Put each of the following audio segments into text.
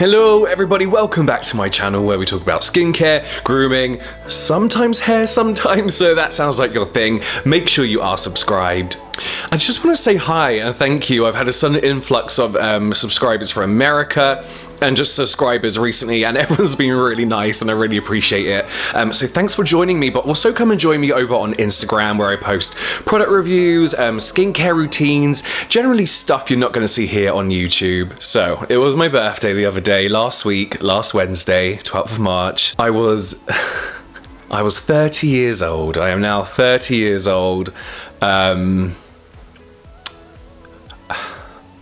Hello everybody, welcome back to my channel where we talk about skincare, grooming, sometimes hair, sometimes, so that sounds like your thing. Make sure you are subscribed. I just want to say hi and thank you. I've had a sudden influx of subscribers from America and just subscribers recently, and everyone's been really nice and I really appreciate it. So thanks for joining me, but also come and join me over on Instagram where I post product reviews, skincare routines, generally stuff you're not going to see here on YouTube. So it was my birthday the other day, last Wednesday, 12th of March. I was 30 years old. I am now 30 years old.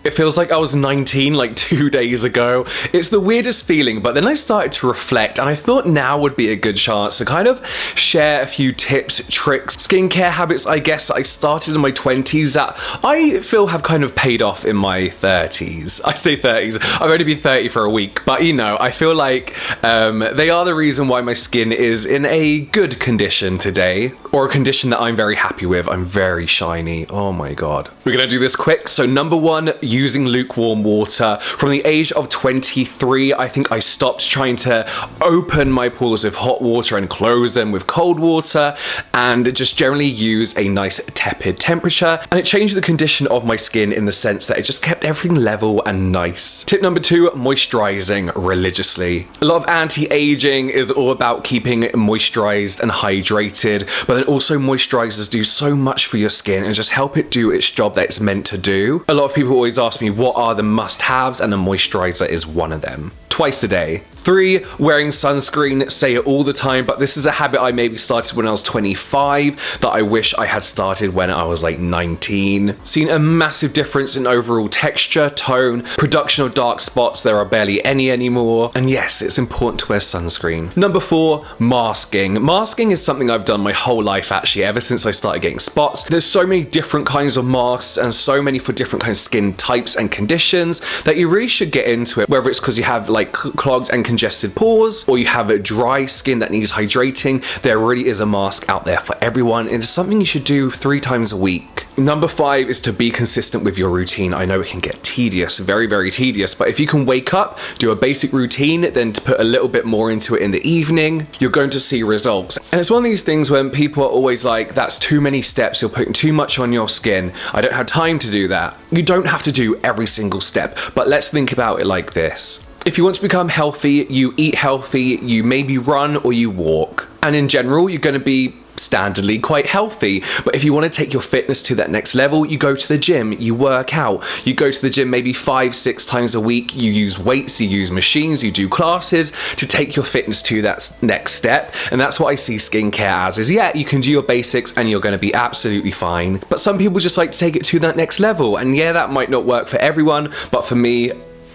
It feels like I was 19 like 2 days ago. It's the weirdest feeling, but then I started to reflect and I thought now would be a good chance to kind of share a few tips, tricks, skincare habits I guess I started in my 20s that I feel have kind of paid off in my 30s. I say 30s, I've only been 30 for a week, but you know, I feel like they are the reason why my skin is in a good condition today, or a condition that I'm very happy with. I'm very shiny, oh my god. We're gonna do this quick. So number one, using lukewarm water. From the age of 23, I think I stopped trying to open my pores with hot water and close them with cold water, and just generally use a nice tepid temperature. And it changed the condition of my skin in the sense that it just kept everything level and nice. Tip number two, moisturizing religiously. A lot of anti-aging is all about keeping it moisturized and hydrated, but then also moisturizers do so much for your skin and just help it do its job that it's meant to do. A lot of people always ask me what are the must-haves, and a moisturizer is one of them. Twice a day. 3, wearing sunscreen. Say it all the time, but this is a habit I maybe started when I was 25 that I wish I had started when I was like 19. Seen a massive difference in overall texture, tone, production of dark spots. There are barely any anymore. And yes, it's important to wear sunscreen. Number 4, masking. Masking is something I've done my whole life actually, ever since I started getting spots. There's so many different kinds of masks and so many for different kinds of skin types and conditions that you really should get into it, whether it's because you have like clogged and congested pores, or you have a dry skin that needs hydrating. There really is a mask out there for everyone, and it's something you should do 3 times a week. Number 5 is to be consistent with your routine. I know it can get tedious, very, very tedious, but if you can wake up, do a basic routine, then to put a little bit more into it in the evening, you're going to see results. And it's one of these things when people are always like, that's too many steps, you're putting too much on your skin, I don't have time to do that. You don't have to do every single step, but let's think about it like this. If you want to become healthy, you eat healthy, you maybe run or you walk. And in general, you're going to be standardly quite healthy. But if you want to take your fitness to that next level, you go to the gym, you work out, you go to the gym maybe 5-6 times a week, you use weights, you use machines, you do classes to take your fitness to that next step. And that's what I see skincare as, is yeah, you can do your basics and you're going to be absolutely fine. But some people just like to take it to that next level. And yeah, that might not work for everyone, but for me,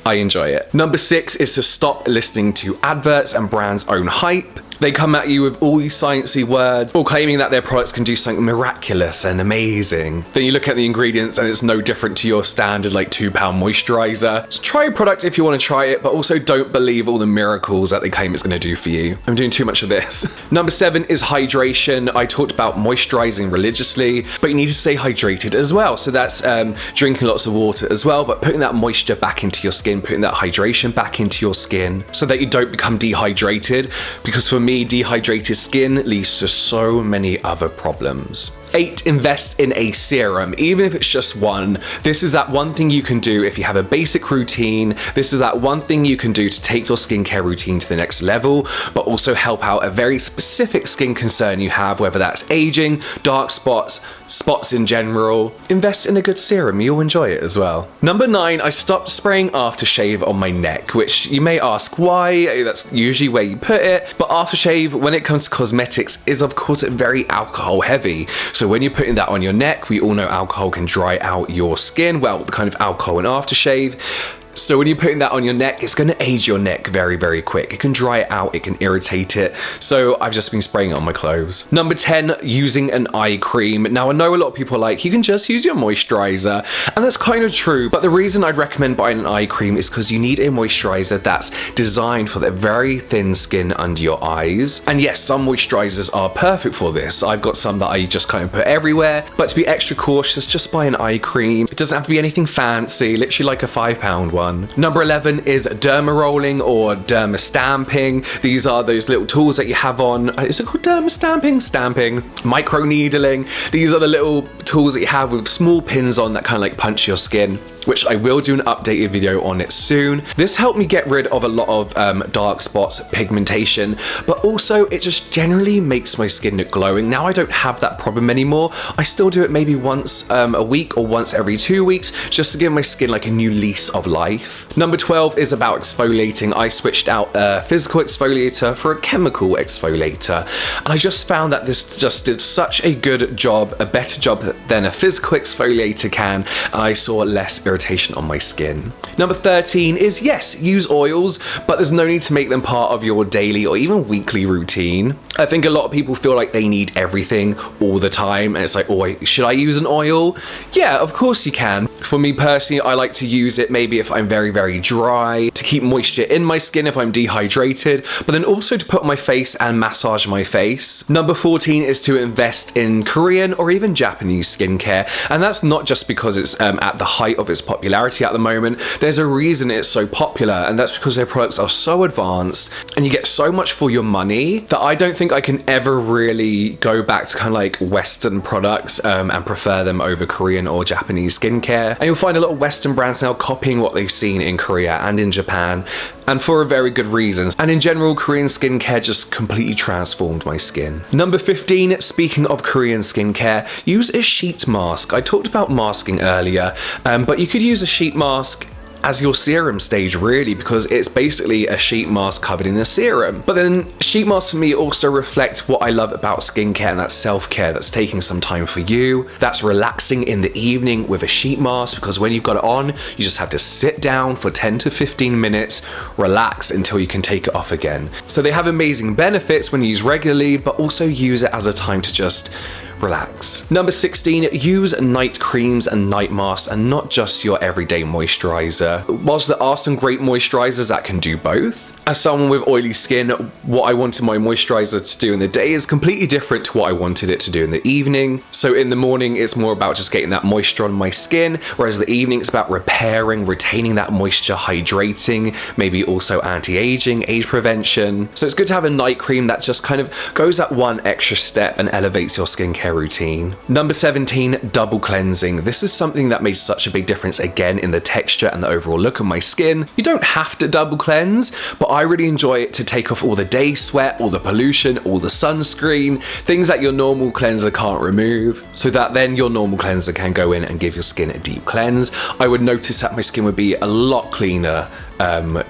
I enjoy it. Number 6 is to stop listening to adverts and brands' own hype. They come at you with all these sciencey words, all claiming that their products can do something miraculous and amazing. Then you look at the ingredients and it's no different to your standard like £2 moisturizer. So try a product if you want to try it, but also don't believe all the miracles that they claim it's going to do for you. I'm doing too much of this. Number 7 is hydration. I talked about moisturizing religiously, but you need to stay hydrated as well. So that's drinking lots of water as well, but putting that moisture back into your skin, putting that hydration back into your skin so that you don't become dehydrated, because for me, dehydrated skin leads to so many other problems. 8, invest in a serum, even if it's just one. This is that one thing you can do if you have a basic routine. This is that one thing you can do to take your skincare routine to the next level, but also help out a very specific skin concern you have, whether that's aging, dark spots, spots in general. Invest in a good serum, you'll enjoy it as well. Number 9, I stopped spraying aftershave on my neck, which you may ask why. That's usually where you put it, but aftershave, when it comes to cosmetics, is of course very alcohol heavy. So when you're putting that on your neck, we all know alcohol can dry out your skin. Well, the kind of alcohol in aftershave. So when you're putting that on your neck, it's going to age your neck very, very quick. It can dry it out, it can irritate it. So I've just been spraying it on my clothes. Number 10, using an eye cream. Now I know a lot of people are like, you can just use your moisturizer. And that's kind of true. But the reason I'd recommend buying an eye cream is because you need a moisturizer that's designed for that very thin skin under your eyes. And yes, some moisturizers are perfect for this. I've got some that I just kind of put everywhere. But to be extra cautious, just buy an eye cream. It doesn't have to be anything fancy, literally like a £5 one. one. Number 11 is derma rolling or derma stamping. These are those little tools that you have on, is it called derma stamping? Stamping. Micro needling. These are the little tools that you have with small pins on that kind of like punch your skin, which I will do an updated video on it soon. This helped me get rid of a lot of dark spots, pigmentation, but also it just generally makes my skin look glowing. Now I don't have that problem anymore. I still do it maybe once a week or once every 2 weeks, just to give my skin like a new lease of life. Number 12 is about exfoliating. I switched out a physical exfoliator for a chemical exfoliator, and I just found that this just did such a good job, a better job than a physical exfoliator can, and I saw less irritation on my skin. Number 13 is, yes, use oils, but there's no need to make them part of your daily or even weekly routine. I think a lot of people feel like they need everything all the time, and it's like, oh, should I use an oil? Yeah, of course you can. For me personally, I like to use it maybe if I'm very, very dry, to keep moisture in my skin if I'm dehydrated, but then also to put on my face and massage my face. Number 14 is to invest in Korean or even Japanese skincare, and that's not just because it's at the height of its popularity at the moment. There's a reason it's so popular, and that's because their products are so advanced and you get so much for your money that I don't think I can ever really go back to kind of like Western products and prefer them over Korean or Japanese skincare. And you'll find a lot of Western brands now copying what they've seen in Korea and in Japan, and for a very good reasons. And in general, Korean skincare just completely transformed my skin. Number 15, speaking of Korean skincare, use a sheet mask. I talked about masking earlier, but you could use a sheet mask as your serum stage, really, because it's basically a sheet mask covered in a serum. But then sheet masks for me also reflect what I love about skincare, and that's self-care. That's taking some time for you. That's relaxing in the evening with a sheet mask, because when you've got it on, you just have to sit down for 10 to 15 minutes, relax until you can take it off again. So they have amazing benefits when used regularly, but also use it as a time to just relax. Number 16, use night creams and night masks and not just your everyday moisturizer. Whilst there are some great moisturizers that can do both, as someone with oily skin, what I wanted my moisturizer to do in the day is completely different to what I wanted it to do in the evening. So in the morning, it's more about just getting that moisture on my skin, whereas the evening, it's about repairing, retaining that moisture, hydrating, maybe also anti-aging, age prevention. So it's good to have a night cream that just kind of goes that one extra step and elevates your skincare routine. Number 17, double cleansing. This is something that made such a big difference again in the texture and the overall look of my skin. You don't have to double cleanse, but I really enjoy it to take off all the day sweat, all the pollution, all the sunscreen, things that your normal cleanser can't remove, so that then your normal cleanser can go in and give your skin a deep cleanse. I would notice that my skin would be a lot cleaner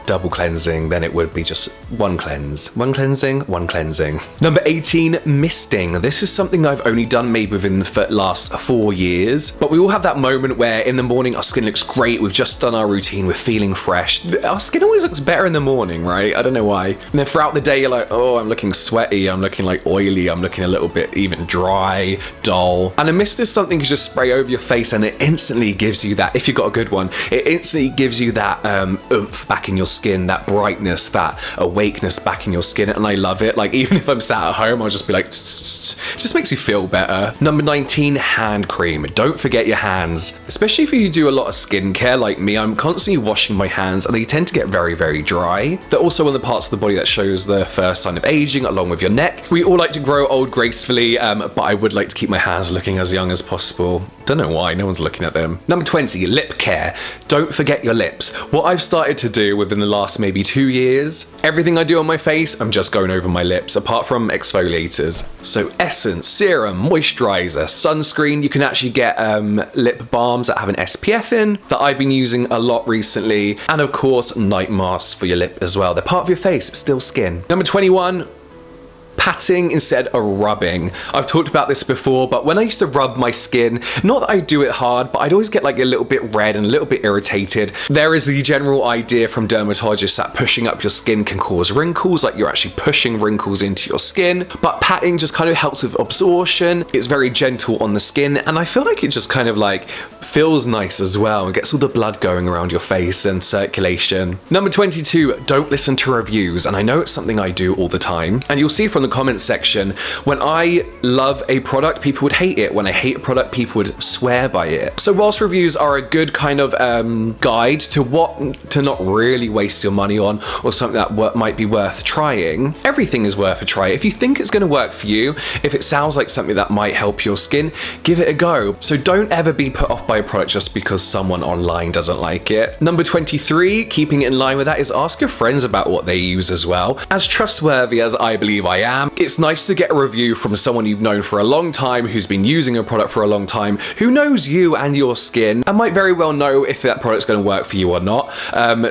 double cleansing than it would be just one cleanse. One cleansing. Number 18, misting. This is something I've only done maybe within the last 4 years, but we all have that moment where in the morning our skin looks great, we've just done our routine, we're feeling fresh. Our skin always looks better in the morning, right? I don't know why. And then throughout the day you're like, oh, I'm looking sweaty, I'm looking like oily, I'm looking a little bit even dry, dull. And a mist is something you just spray over your face and it instantly gives you that, if you've got a good one, it instantly gives you that oomph back in your skin, that brightness, that awakeness back in your skin, and I love it. Like, even if I'm sat at home, I'll just be like, it just makes you feel better. Number 19, hand cream. Don't forget your hands, especially if you do a lot of skincare like me. I'm constantly washing my hands and they tend to get very, very dry. They're also one of the parts of the body that shows the first sign of aging, along with your neck. We all like to grow old gracefully, but I would like to keep my hands looking as young as possible. Don't know why, no one's looking at them. Number 20, lip care. Don't forget your lips. What I've started to do within the last maybe 2 years, everything I do on my face, I'm just going over my lips, apart from exfoliators. So essence, serum, moisturizer, sunscreen. You can actually get lip balms that have an SPF in that I've been using a lot recently. And of course, night masks for your lip as well. They're part of your face, it's still skin. Number 21, patting instead of rubbing. I've talked about this before, but when I used to rub my skin, not that I do it hard, but I'd always get like a little bit red and a little bit irritated. There is the general idea from dermatologists that pushing up your skin can cause wrinkles, like you're actually pushing wrinkles into your skin, but patting just kind of helps with absorption. It's very gentle on the skin, and I feel like it just kind of like feels nice as well and gets all the blood going around your face and circulation. Number 22, don't listen to reviews, and I know it's something I do all the time, and you'll see from the comments section. When I love a product, people would hate it. When I hate a product, people would swear by it. So whilst reviews are a good kind of guide to what to not really waste your money on, or something that might be worth trying, everything is worth a try. If you think it's going to work for you, if it sounds like something that might help your skin, give it a go. So don't ever be put off by a product just because someone online doesn't like it. Number 23, keeping it in line with that, is ask your friends about what they use as well. As trustworthy as I believe I am, it's nice to get a review from someone you've known for a long time, who's been using a product for a long time, who knows you and your skin, and might very well know if that product's going to work for you or not.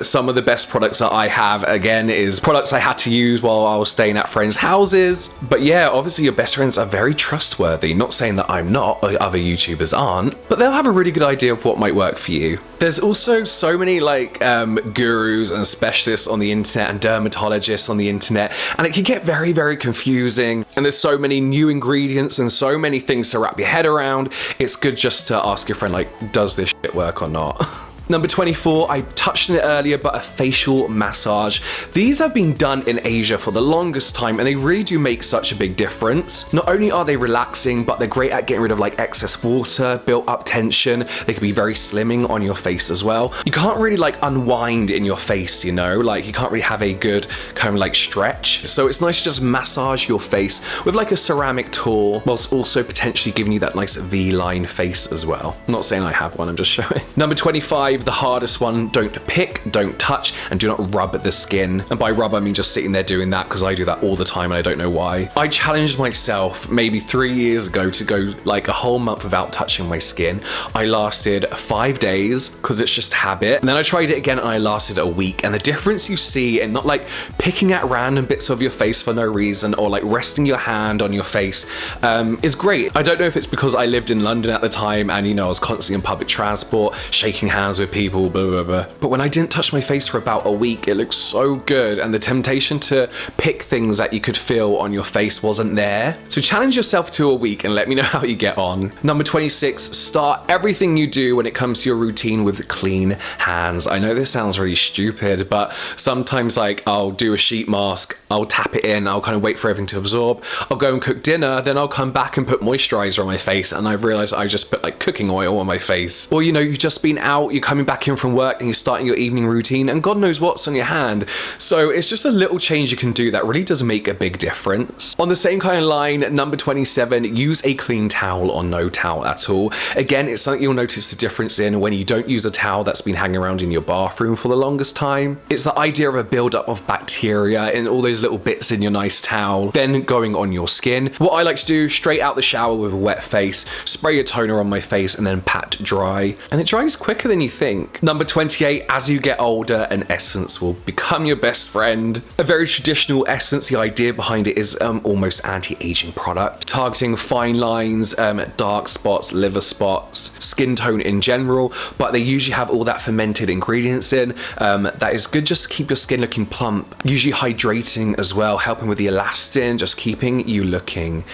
Some of the best products that I have, again, is products I had to use while I was staying at friends' houses. But yeah, obviously your best friends are very trustworthy. Not saying that I'm not, or other YouTubers aren't, but they'll have a really good idea of what might work for you. There's also so many like gurus and specialists on the internet and dermatologists on the internet, and it can get very, very confusing. And there's so many new ingredients and so many things to wrap your head around. It's good just to ask your friend, like, does this shit work or not? Number 24, I touched on it earlier, but a facial massage. These have been done in Asia for the longest time, and they really do make such a big difference. Not only are they relaxing, but they're great at getting rid of like excess water, built up tension. They can be very slimming on your face as well. You can't really like unwind in your face, you know, like you can't really have a good kind of like stretch. So it's nice to just massage your face with like a ceramic tool, whilst also potentially giving you that nice V-line face as well. I'm not saying I have one, I'm just showing. Number 25, the hardest one, don't pick, don't touch, and do not rub the skin. And by rub, I mean just sitting there doing that, because I do that all the time and I don't know why. I challenged myself maybe 3 years ago to go like a whole month without touching my skin. I lasted 5 days because it's just habit. And then I tried it again and I lasted a week. And the difference you see in not like picking at random bits of your face for no reason, or like resting your hand on your face, is great. I don't know if it's because I lived in London at the time and, you know, I was constantly in public transport, shaking hands with people, blah, blah, blah. But when I didn't touch my face for about a week, it looked so good, and the temptation to pick things that you could feel on your face wasn't there. So challenge yourself to a week and let me know how you get on. Number 26, start everything you do when it comes to your routine with clean hands. I know this sounds really stupid, but sometimes like I'll do a sheet mask, I'll tap it in, I'll kind of wait for everything to absorb, I'll go and cook dinner, then I'll come back and put moisturizer on my face, and I've realized I just put like cooking oil on my face. Or, you know, you've just been out, you're coming back in from work and you're starting your evening routine, and God knows what's on your hand. So it's just a little change you can do that really does make a big difference. On the same kind of line, number 27, use a clean towel or no towel at all. Again, it's something you'll notice the difference in when you don't use a towel that's been hanging around in your bathroom for the longest time. It's the idea of a buildup of bacteria in all those little bits in your nice towel, then going on your skin. What I like to do, straight out the shower with a wet face, spray a toner on my face and then pat dry. And it dries quicker than you think. Number 28, as you get older, an essence will become your best friend. A very traditional essence, the idea behind it is almost anti-aging product, targeting fine lines, dark spots, liver spots, skin tone in general, but they usually have all that fermented ingredients in. That is good just to keep your skin looking plump, usually hydrating as well, helping with the elastin, just keeping you looking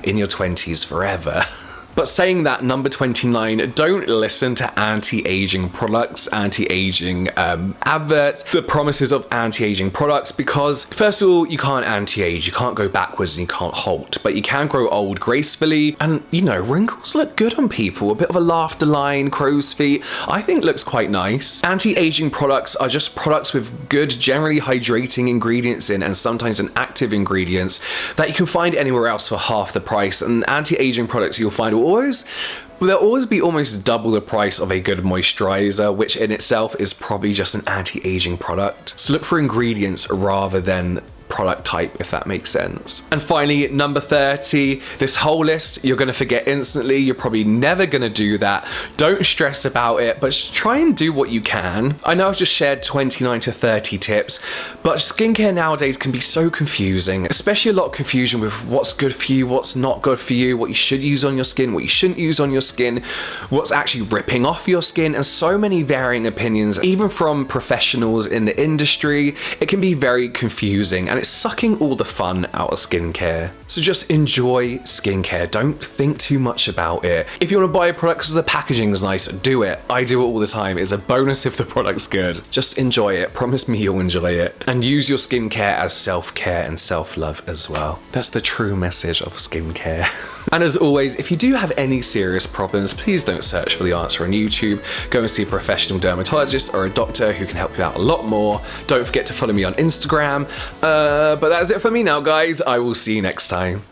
in your 20s forever. But saying that, number 29, don't listen to anti-aging products, anti-aging adverts, the promises of anti-aging products, because first of all, you can't anti-age, you can't go backwards and you can't halt, but you can grow old gracefully. And, you know, wrinkles look good on people. A bit of a laughter line, crow's feet, I think looks quite nice. Anti-aging products are just products with good, generally hydrating ingredients in, and sometimes an active ingredients that you can find anywhere else for half the price. And anti-aging products you'll find they'll always be almost double the price of a good moisturizer, which in itself is probably just an anti-aging product. So look for ingredients rather than product type, if that makes sense. And finally, number 30, this whole list you're gonna forget instantly. You're probably never gonna do that. Don't stress about it, but just try and do what you can. I know I've just shared 29 to 30 tips, but skincare nowadays can be so confusing, especially a lot of confusion with what's good for you, what's not good for you, what you should use on your skin, what you shouldn't use on your skin, what's actually ripping off your skin, and so many varying opinions, even from professionals in the industry. It can be very confusing, and it's sucking all the fun out of skincare. So just enjoy skincare. Don't think too much about it. If you want to buy a product because the packaging is nice, do it. I do it all the time. It's a bonus if the product's good. Just enjoy it. Promise me you'll enjoy it. And use your skincare as self-care and self-love as well. That's the true message of skincare. And as always, if you do have any serious problems, please don't search for the answer on YouTube. Go and see a professional dermatologist or a doctor who can help you out a lot more. Don't forget to follow me on Instagram. But that's it for me now, guys. I will see you next time.